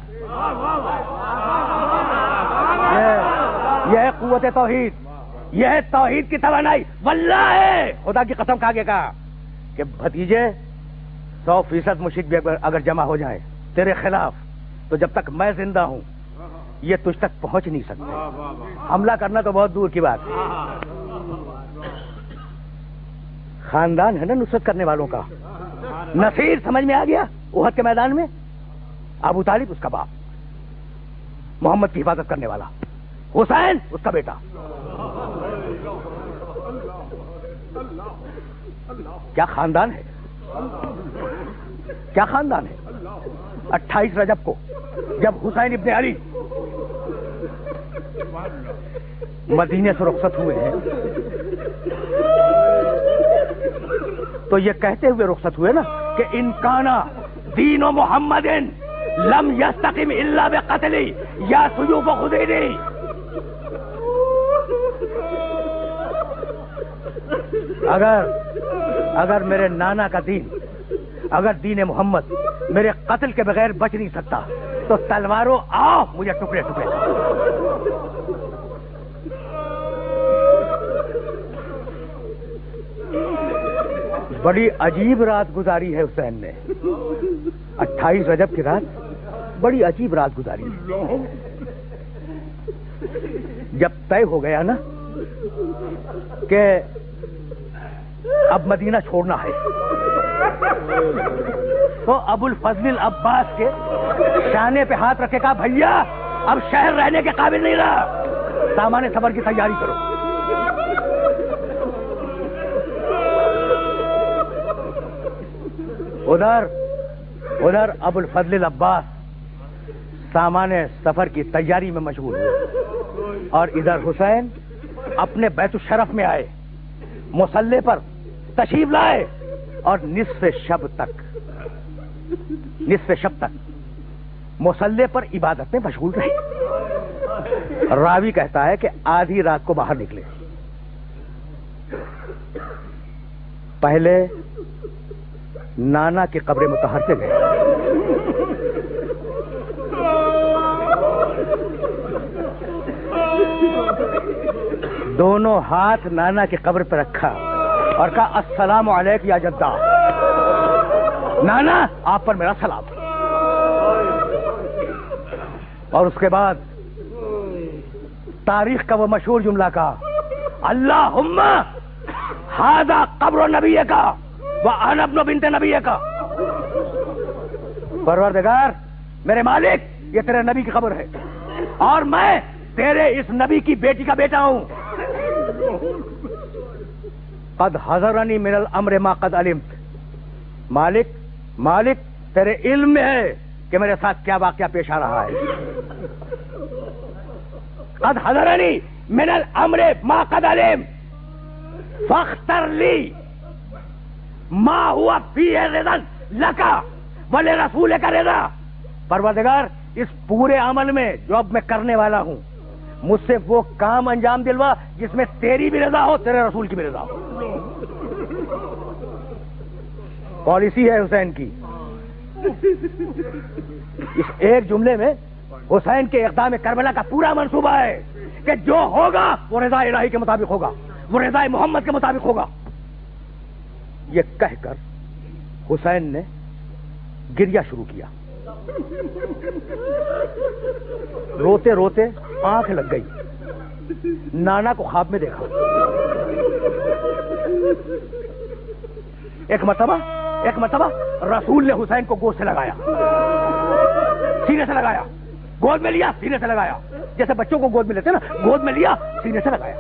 یہ ہے قوت توحید. یہ ہے توحید کی توانائی. واللہ ہے خدا کی قسم کھا کے کہا کہ بھتیجے 100% مشرک بھی اگر جمع ہو جائے تیرے خلاف تو جب تک میں زندہ ہوں یہ تجھ تک پہنچ نہیں سکتے. حملہ کرنا تو بہت دور کی بات. خاندان ہے نا نصرت کرنے والوں کا. نصیر سمجھ میں آ گیا. احد کے میدان میں ابو طالب اس کا باپ، محمد کی حفاظت کرنے والا، حسین اس کا بیٹا. کیا خاندان ہے، کیا خاندان ہے. 28 رجب کو جب حسین ابن علی مدینے سے رخصت ہوئے ہیں تو یہ کہتے ہوئے رخصت ہوئے نا کہ ان کانا دین محمد لم یستقم الا بقتلی یا سیوف خدیدی. اگر میرے نانا کا دین، اگر دین محمد میرے قتل کے بغیر بچ نہیں سکتا تو تلواروں آؤ مجھے ٹکڑے ٹکڑے. بڑی عجیب رات گزاری ہے حسین نے. 28 رجب کی رات بڑی عجیب رات گزاری ہے. جب طے ہو گیا نا کہ اب مدینہ چھوڑنا ہے، تو ابو الفضل العباس کے شانے پہ ہاتھ رکھے کہا بھیا اب شہر رہنے کے قابل نہیں رہا، سامان سفر کی تیاری کرو۔ ادھر ابو الفضل العباس سامان سفر کی تیاری میں مشغول ہوئے، اور ادھر حسین اپنے بیت الشرف میں آئے، مصلی پر تشریف لائے، اور نصف شب تک مصلی پر عبادت میں مشغول رہے۔ راوی کہتا ہے کہ آدھی رات کو باہر نکلے، پہلے نانا کی قبر مطہر سے گئے، دونوں ہاتھ نانا کی قبر پہ رکھا اور کہا السلام علیک یا جدہ، نانا آپ پر میرا سلام۔ اور اس کے بعد تاریخ کا وہ مشہور جملہ کہا اللہم ھذا قبر نبی کا وانا ابن بنت نبی کا، پروردگار میرے مالک یہ تیرے نبی کی قبر ہے اور میں تیرے اس نبی کی بیٹی کا بیٹا ہوں۔ قد حضرنی من الامر ما قد علمت، مالک تیرے علم میں ہے کہ میرے ساتھ کیا واقعہ پیش آ رہا ہے۔ قد حضرنی من الامر ما قد علمت فاختر لی ما ہوا فیہ رضا لکا ولرسولک رضا، پروردگار اس پورے عمل میں جو اب میں کرنے والا ہوں مجھ سے وہ کام انجام دلوا جس میں تیری بھی رضا ہو، تیرے رسول کی بھی رضا ہو۔ پالیسی ہے حسین کی، اس ایک جملے میں حسین کے اقدام کربلا کا پورا منصوبہ ہے کہ جو ہوگا وہ رضا الہی کے مطابق ہوگا، وہ رضا محمد کے مطابق ہوگا۔ یہ کہہ کر حسین نے گریہ شروع کیا، روتے روتے آنکھ لگ گئی، نانا کو خواب میں دیکھا، ایک مرتبہ رسول نے حسین کو گود سے لگایا، سینے سے لگایا، گود میں لیا سینے سے لگایا، جیسے بچوں کو گود میں لیتے نا، گود میں لیا سینے سے لگایا،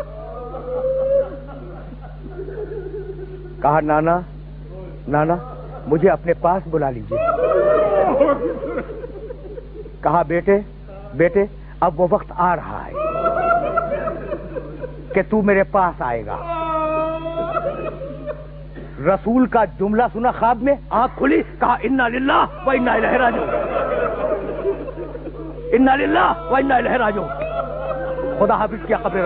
کہا نانا مجھے اپنے پاس بلا لیجیے، کہا بیٹے اب وہ وقت آ رہا ہے کہ تو میرے پاس آئے گا۔ رسول کا جملہ سنا خواب میں، آنکھ کھلی، کہا انا للہ و انا الیہ راجعون، انا للہ و انا الیہ راجعون۔ خدا حافظ کیا قبر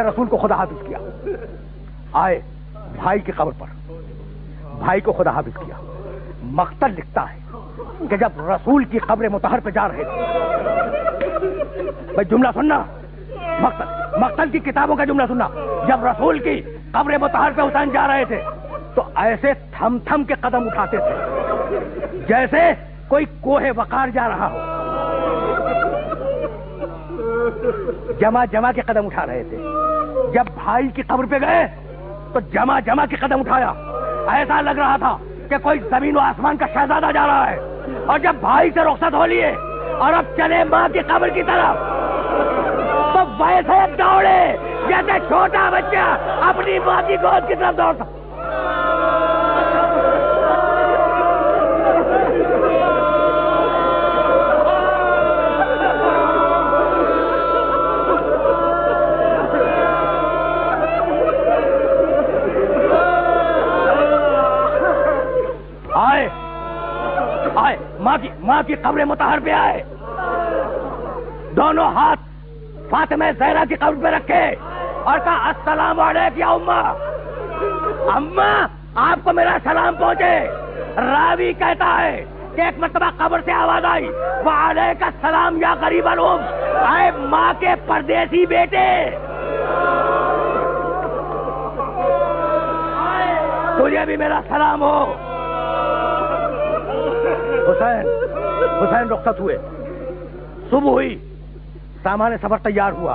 رسول کو خدا حافظ کیا، آئے بھائی کی قبر پر، بھائی کو خدا حافظ کیا۔ مقتل لکھتا ہے کہ جب رسول کی قبر مطہر پہ جا رہے تھے، بھائی جملہ سننا، مقتل کی کتابوں کا جملہ سننا، جب رسول کی قبر مطہر پہ حسین جا رہے تھے تو ایسے تھم تھم کے قدم اٹھاتے تھے جیسے کوئی کوہ وقار جا رہا ہو، جمع کے قدم اٹھا رہے تھے۔ جب بھائی کی قبر پہ گئے تو جمع کے قدم اٹھایا، ایسا لگ رہا تھا کہ کوئی زمین و آسمان کا شہزادہ جا رہا ہے۔ اور جب بھائی سے رخصت ہو لیے اور اب چلے ماں کی قبر کی طرف تو ویسے دوڑے جیسے چھوٹا بچہ اپنی ماں کی گود کی طرف دوڑتا۔ آئے ماں کی قبر مطہر پہ آئے، دونوں ہاتھ فاطمہ زہرا کی قبر پہ رکھے اور کہا السلام علیک یا اماں آپ کو میرا سلام پہنچے۔ راوی کہتا ہے کہ ایک مرتبہ قبر سے آواز آئی وعلیک السلام یا غریب الام، اے ماں کے پردیسی بیٹے تجھے بھی میرا سلام ہو۔ حسین رخصت ہوئے، صبح ہوئی، سامان سفر تیار ہوا،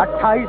28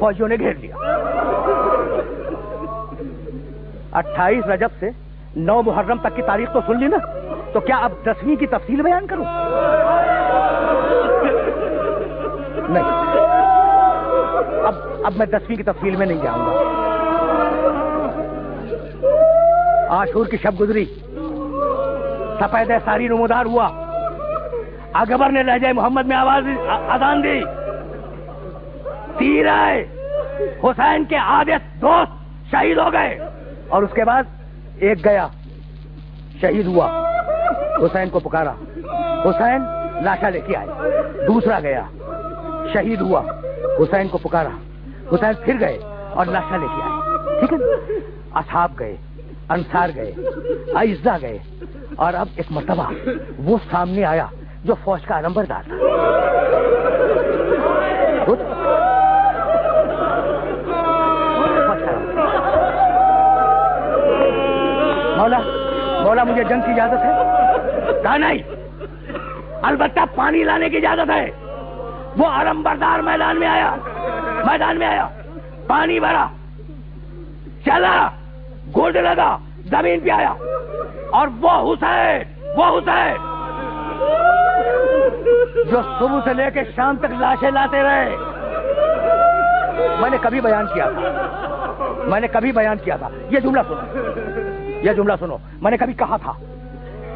فوجیوں نے گھیر لیا۔ 28 رجب سے 9 محرم تک کی تاریخ تو سن لی نا، تو کیا اب 10ویں کی تفصیل بیان کروں؟ نہیں، اب میں 10ویں کی تفصیل میں نہیں جاؤں گا۔ عاشور کی شب گزری، سفید ساری نمودار ہوا، اکبر نے لہجہ محمد میں آواز اذان دی، تیر آئے، حسین کے آدھے دوست شہید ہو گئے، اور اس کے بعد ایک گیا شہید ہوا، حسین کو پکارا، حسین لاشا لے کے آئے، دوسرا گیا شہید ہوا، حسین کو پکارا، حسین پھر گئے اور لاشا لے کے آئے، ٹھیک ہے۔ اصحاب گئے، انصار گئے، اعزا گئے، اور اب ایک مرتبہ وہ سامنے آیا جو فوج کا علمبردار تھا۔ مولا مجھے جنگ کی اجازت ہے؟ کہا نہیں، البتہ پانی لانے کی اجازت ہے۔ وہ علمبردار میدان میں آیا، پانی بھرا، چلا، گھوڑ لگا، زمین پہ آیا، اور وہ حسین جو صبح سے لے کے شام تک لاشیں لاتے رہے۔ میں نے کبھی بیان کیا تھا، یہ جملہ سنو، میں نے کبھی کہا تھا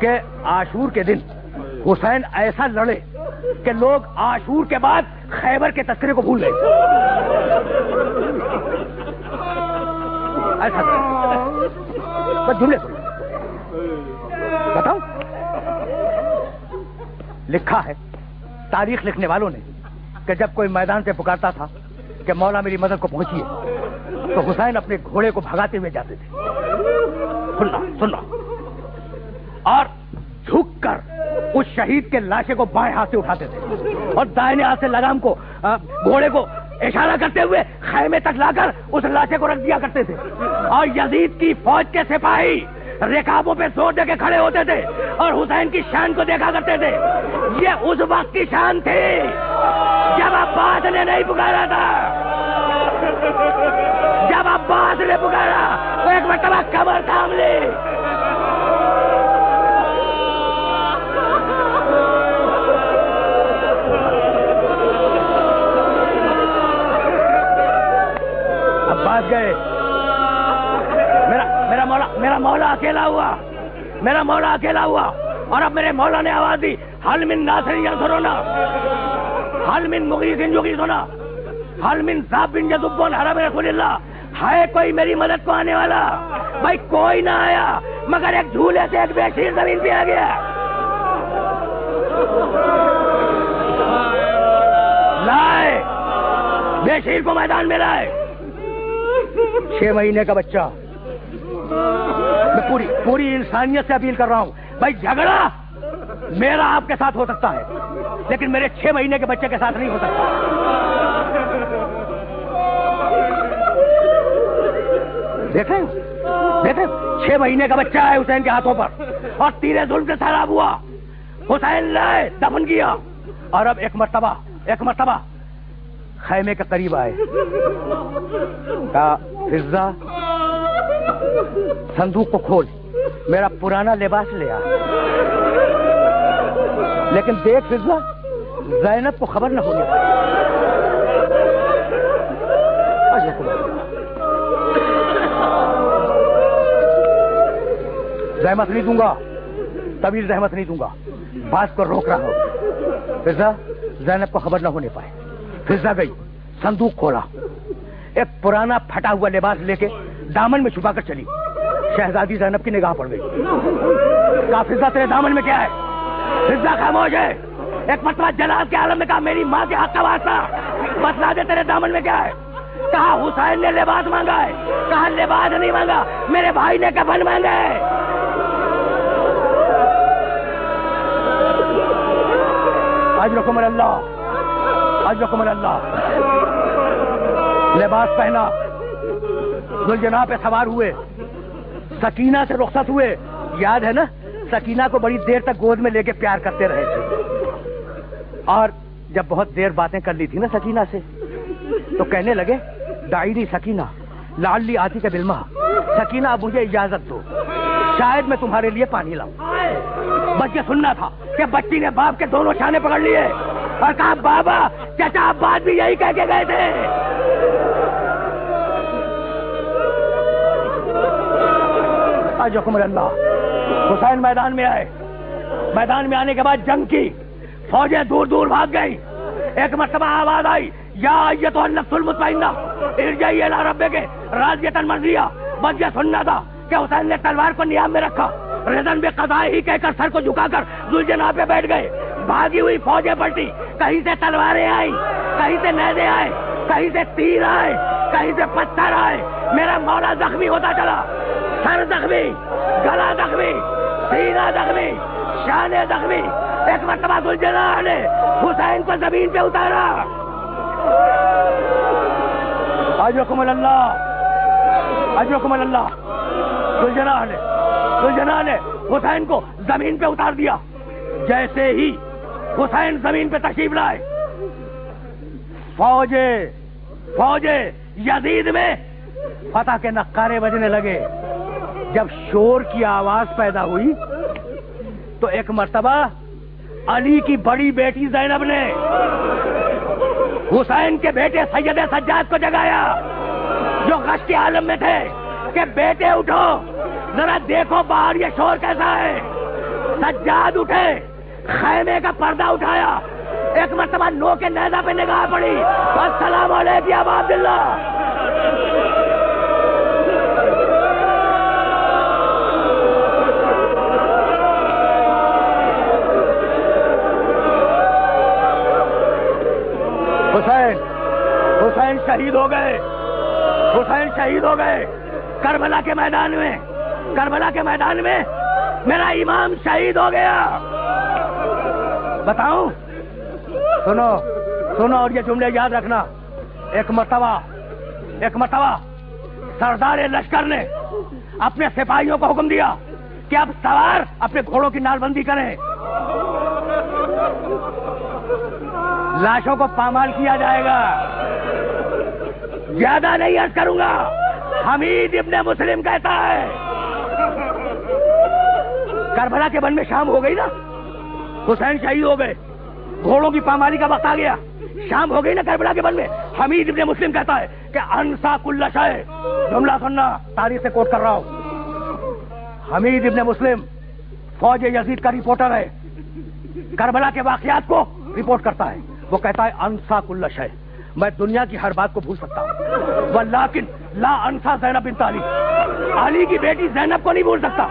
کہ عاشور کے دن حسین ایسا لڑے کہ لوگ عاشور کے بعد خیبر کے تذکرے کو بھول گئے، ایسا بس جملے سنو، بتاؤ۔ لکھا ہے تاریخ لکھنے والوں نے کہ جب کوئی میدان سے پکارتا تھا کہ مولا میری مدد کو پہنچیے، تو حسین اپنے گھوڑے کو بھگاتے ہوئے جاتے تھے، سننا، اور جھک کر اس شہید کے لاشے کو بائیں ہاتھ سے اٹھاتے تھے، اور دائیں ہاتھ سے لگام کو گھوڑے کو اشارہ کرتے ہوئے خیمے تک لا کر اس لاشے کو رکھ دیا کرتے تھے، اور یزید کی فوج کے سپاہی رکابوں پہ زور دے کے کھڑے ہوتے تھے اور حسین کی شان کو دیکھا کرتے تھے۔ یہ اس وقت کی شان تھی جب عباس نے نہیں پکارا تھا، جب عباس نے پکارا تو ایک مرتبہ کمر تھام لی۔ عباس گئے، میرا مولا اکیلا ہوا، اور اب میرے مولا نے آواز دی، حل من ناصر ینصرنا، حل من مغیث یغیثنا، حل من ذاب یذب حرم رسول اللہ، ہے کوئی میری مدد کو آنے والا؟ بھائی کوئی نہ آیا، مگر ایک جھولے سے ایک بیشیر زمین پہ آ گیا، لائے بیشیر کو میدان میں لائے، 6 مہینے کا بچہ۔ میں پوری انسانیت سے اپیل کر رہا ہوں، بھائی جھگڑا میرا آپ کے ساتھ ہو سکتا ہے، لیکن میرے 6 مہینے کے بچے کے ساتھ نہیں ہو سکتا۔ دیکھیں 6 مہینے کا بچہ ہے حسین کے ہاتھوں پر، اور تیرے ظلم سے سیراب ہوا، حسین لائے دفن کیا، اور اب ایک مرتبہ خیمے کے قریب آئے، کہا فضہ صندوق کو کھول، میرا پرانا لباس لے آ، لیکن دیکھ فضہ زینب کو خبر نہ ہونے پائی۔ زحمت نہیں دوں گا، طویل زحمت نہیں دوں گا، بات کو روک رہا ہوں، فضہ زینب کو خبر نہ ہونے پائے۔ فضہ گئی، صندوق کھولا، ایک پرانا پھٹا ہوا لباس لے کے دامن میں چھپا کر چلی، شہزادی زینب کی نگاہ پڑ گئی، کہا فضہ تیرے دامن میں کیا ہے؟ فضہ خاموش ہے، ایک مرتبہ جلال کے عالم میں کہا میری ماں کے حق کا واسطہ بتلا دے تیرے دامن میں کیا ہے؟ کہا حسین نے لباس مانگا ہے، کہا لباس نہیں مانگا، میرے بھائی نے کفن مانگا ہے۔ اجرکم اللہ، لباس پہنا، ذوالجناح پہ سوار ہوئے، سکینہ سے رخصت ہوئے، یاد ہے نا سکینہ کو بڑی دیر تک گود میں لے کے پیار کرتے رہے تھے، اور جب بہت دیر باتیں کر لی تھی نا سکینہ سے، تو کہنے لگے داعی سکینہ لعلی آتی کا بالمہ، سکینہ اب مجھے اجازت دو، شاید میں تمہارے لیے پانی لاؤں۔ بس یہ سننا تھا کہ بچی نے باپ کے دونوں شانے پکڑ لیے اور کہا بابا چچا عباس بھی یہی کہہ کے گئے تھے۔ آج حکم اللہ، حسین میدان میں آئے، میدان میں آنے کے بعد جنگ کی، فوجیں دور دور بھاگ گئی۔ ایک مرتبہ آواز آئی یا ایتھا النفس المطمئنہ ارجعی الی ربک راضیۃ مرضیہ۔ بس یہ سننا تھا کہ حسین نے تلوار کو نیام میں رکھا، رضن بقضائہ کہہ کر سر کو جھکا کر ذوالجناح پہ بیٹھ گئے۔ بھاگی ہوئی فوجیں پلٹی، کہیں سے تلواریں آئی، کہیں سے نیزے آئے، کہیں سے تیر آئے، کہیں سے پتھر آئے۔ میرا مولا زخمی ہوتا چلا، سر زخمی، گلا زخمی، سینہ زخمی، شان زخمی۔ ایک مرتبہ ذوالجناح نے حسین کو زمین پہ اتارا۔ اجرکم اللہ، اجرکم اللہ۔ ذوالجناح نے حسین کو زمین پہ اتار دیا۔ جیسے ہی حسین زمین پہ تشریف لائے، فوجیں یزید میں فتح کے نقارے بجنے لگے۔ جب شور کی آواز پیدا ہوئی تو ایک مرتبہ علی کی بڑی بیٹی زینب نے حسین کے بیٹے سید سجاد کو جگایا، جو غش کے عالم میں تھے، کہ بیٹے اٹھو ذرا دیکھو باہر یہ شور کیسا ہے۔ سجاد اٹھے، خیمے کا پردہ اٹھایا، ایک مرتبہ نو کے نیزہ پہ نگاہ پڑی، السلام علیکم یا ابا عبداللہ۔ حسین شہید ہو گئے، حسین شہید ہو گئے کربلا کے میدان میں، کربلا کے میدان میں میرا امام شہید ہو گیا۔ بتاؤں، سنو اور یہ جملے یاد رکھنا۔ ایک مرتبہ سردار لشکر نے اپنے سپاہیوں کو حکم دیا کہ اب سوار اپنے گھوڑوں کی نال بندی کریں، لاشوں کو پامال کیا جائے گا۔ زیادہ نہیں عرض کروں گا، حمید ابن مسلم کہتا ہے کربلا کے بن میں شام ہو گئی نا، حسین شہید ہو گئے، گھوڑوں کی پامالی کا وقت آ گیا، شام ہو گئی نا کربلا کے بن میں۔ حمید ابن مسلم کہتا ہے کہ انسا کل شے، جملہ سننا، تاریخ سے کوٹ کر رہا ہوں۔ حمید ابن مسلم فوج یزید کا رپورٹر ہے، کربلا کے واقعات کو رپورٹ کرتا ہے۔ وہ کہتا ہے انسا کل شے، میں دنیا کی ہر بات کو بھول سکتا ہوں، ولیکن لا انسا زینب بنت علی، علی کی بیٹی زینب کو نہیں بھول سکتا۔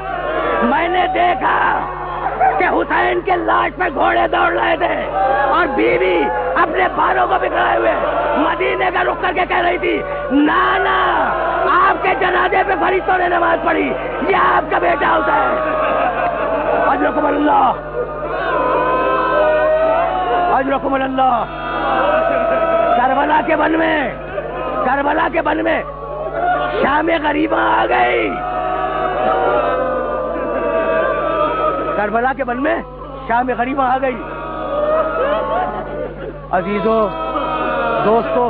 میں نے دیکھا کہ حسین کے لاش پہ گھوڑے دوڑ رہے تھے اور بیوی اپنے بالوں کو بکھرائے ہوئے مدینے کا رخ کر کے کہہ رہی تھی نانا آپ کے جنازے پہ فرشتوں نے نماز پڑھی، یہ آپ کا بیٹا حسین۔ اجرکم اللہ، اجرکم اللہ۔ کربلا کے بن میں شام غریباں آ گئی، کربلا کے بن میں شام غریباں آ گئی۔ عزیزوں، دوستوں،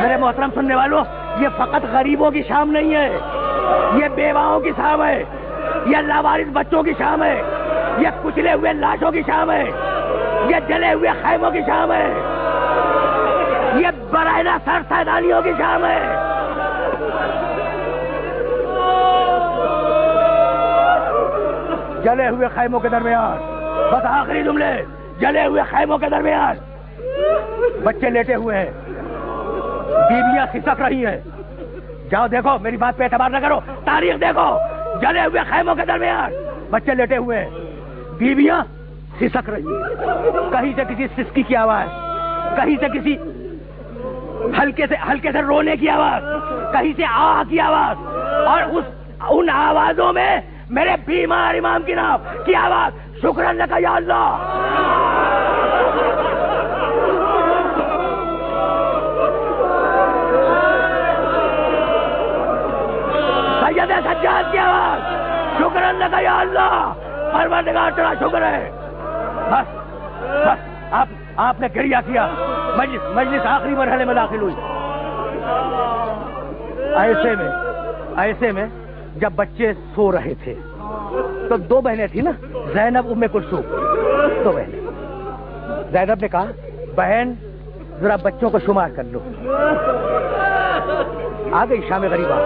میرے محترم سننے والوں، یہ فقط غریبوں کی شام نہیں ہے، یہ بیواؤں کی شام ہے، یہ لاوارث بچوں کی شام ہے، یہ کچلے ہوئے لاشوں کی شام ہے، یہ جلے ہوئے خیموں کی شام ہے، یہ برائنا سر سیدانیوں کی شام ہے۔ جلے ہوئے خیموں کے درمیان، بس آخری جملے، جلے ہوئے خیموں کے درمیان بچے لیٹے ہوئے ہیں، بیویاں سسک رہی ہیں۔ جاؤ دیکھو، میری بات پہ اعتبار نہ کرو، تاریخ دیکھو۔ جلے ہوئے خیموں کے درمیان بچے لیٹے ہوئے ہیں، بیویاں سسک رہی ہیں، کہیں سے کسی سسکی کی آواز، کہیں سے کسی ہلکے سے رونے کی آواز، کہیں سے آہ کی آواز، اور ان آوازوں میں میرے بیمار امام کی نام کی آواز، شکر لک یا اللہ۔ سید سجاد کی آواز، شکر لک یا اللہ، پروردگار تیرا شکر ہے۔ بس آپ نے گریہ کیا، مجلس آخری مرحلے میں داخل ہوئی۔ ایسے میں جب بچے سو رہے تھے تو دو بہنیں تھیں نا، زینب ام کلثوم، دو بہنیں. زینب نے کہا بہن ذرا بچوں کو شمار کر لو. آ گئی شام غریبہ،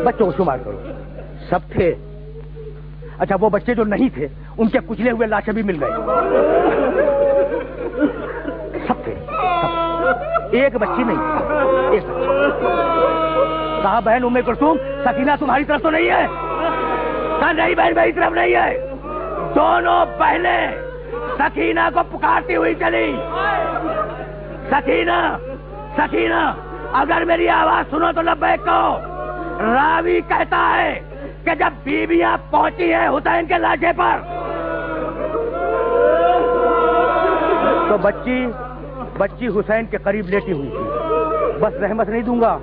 بچوں کو شمار کرو. سب تھے. اچھا وہ بچے جو نہیں تھے ان کے کچلے ہوئے لاشیں بھی مل گئے. سب تھے، ایک بچی نہیں، ایک بچی. کہا بہن ام کلثوم سکینہ تمہاری طرف تو نہیں ہے؟ کہا نہیں بہن میری طرف نہیں ہے. دونوں بہنیں سکینہ کو پکارتی ہوئی چلی. سکینہ سکینہ اگر میری آواز سنو تو لبیک کہو. راوی کہتا ہے کہ جب بیویاں پہنچی ہیں حسین کے لاشے پر تو بچی حسین کے قریب لیٹی ہوئی تھی. بس رحمت نہیں دوں گا،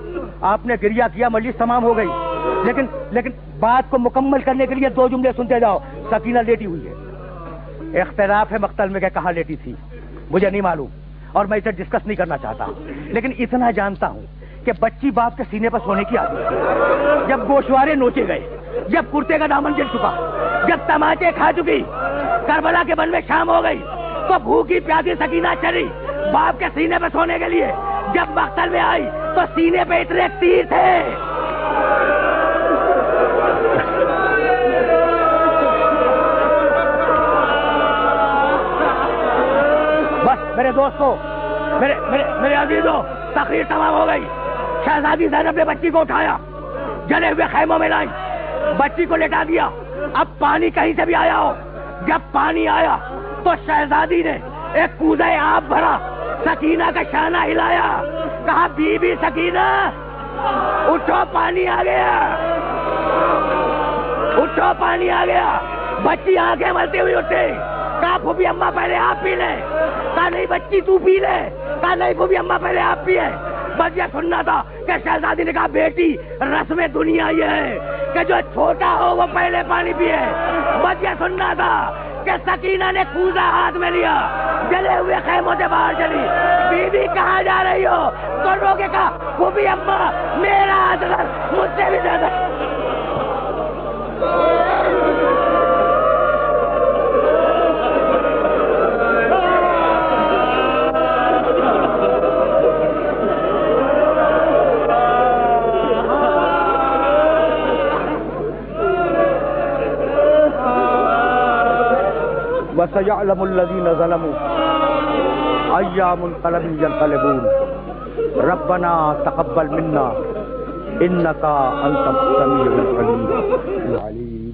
آپ نے گریہ کیا، مجلس تمام ہو گئی، لیکن بات کو مکمل کرنے کے لیے دو جملے سنتے جاؤ. سکینہ لیٹی ہوئی ہے. اختلاف ہے مقتل میں کہ کہاں لیٹی تھی، مجھے نہیں معلوم اور میں اسے ڈسکس نہیں کرنا چاہتا، لیکن اتنا جانتا ہوں کہ بچی باپ کے سینے پر سونے کی عادت ہے. جب گوشوارے نوچے گئے، جب کرتے کا دامن جل چکا، جب تماچے کھا چکی، کربلا کے بن میں شام ہو گئی، تو بھوکی پیاسی سکینہ چلی باپ کے سینے پہ سونے کے لیے. جب مقتل میں آئی تو سینے پہ اتنے تیر تھے. بس میرے دوستوں، میرے عزیزوں، تقریر تمام ہو گئی. شہزادی زینب نے بچی کو اٹھایا، جلے ہوئے خیموں میں لائی، بچی کو لٹا دیا. اب پانی کہیں سے بھی آیا ہو. جب پانی آیا تو شہزادی نے ایک کوزہ آب بھرا، سکینہ کا شانہ ہلایا، کہا بی بی سکینہ اٹھو پانی آ گیا، اٹھو پانی آ گیا. بچی آنکھیں ملتی ہوئی اٹھے. کہا پھوپھی اماں پہلے آپ پی لے. کہا نہیں بچی تو پی لے. کہا نہیں پھوپھی اماں پہلے آپ پیے. بس یہ سننا تھا کہ شہزادی نے کہا بیٹی رسم دنیا یہ ہے کہ جو چھوٹا ہو وہ پہلے پانی پیے. بس یہ سننا تھا کہ سکینہ نے کوزہ ہاتھ میں لیا، جلے ہوئے خیموں سے باہر چلی. بی بی کہاں جا رہی ہو؟ تو رو کے کہا پھوپھی اماں میرا ہاتھ مجھ سے بھی زیادہ. وَسَيَعْلَمُ الَّذِينَ ظَلَمُوا أَيَّ مُنقَلَبٍ يَنقَلِبُونَ رَبَّنَا تَقَبَّلْ مِنَّا إِنَّكَ أَنْتَ السَّمِيعُ الْعَلِيمُ.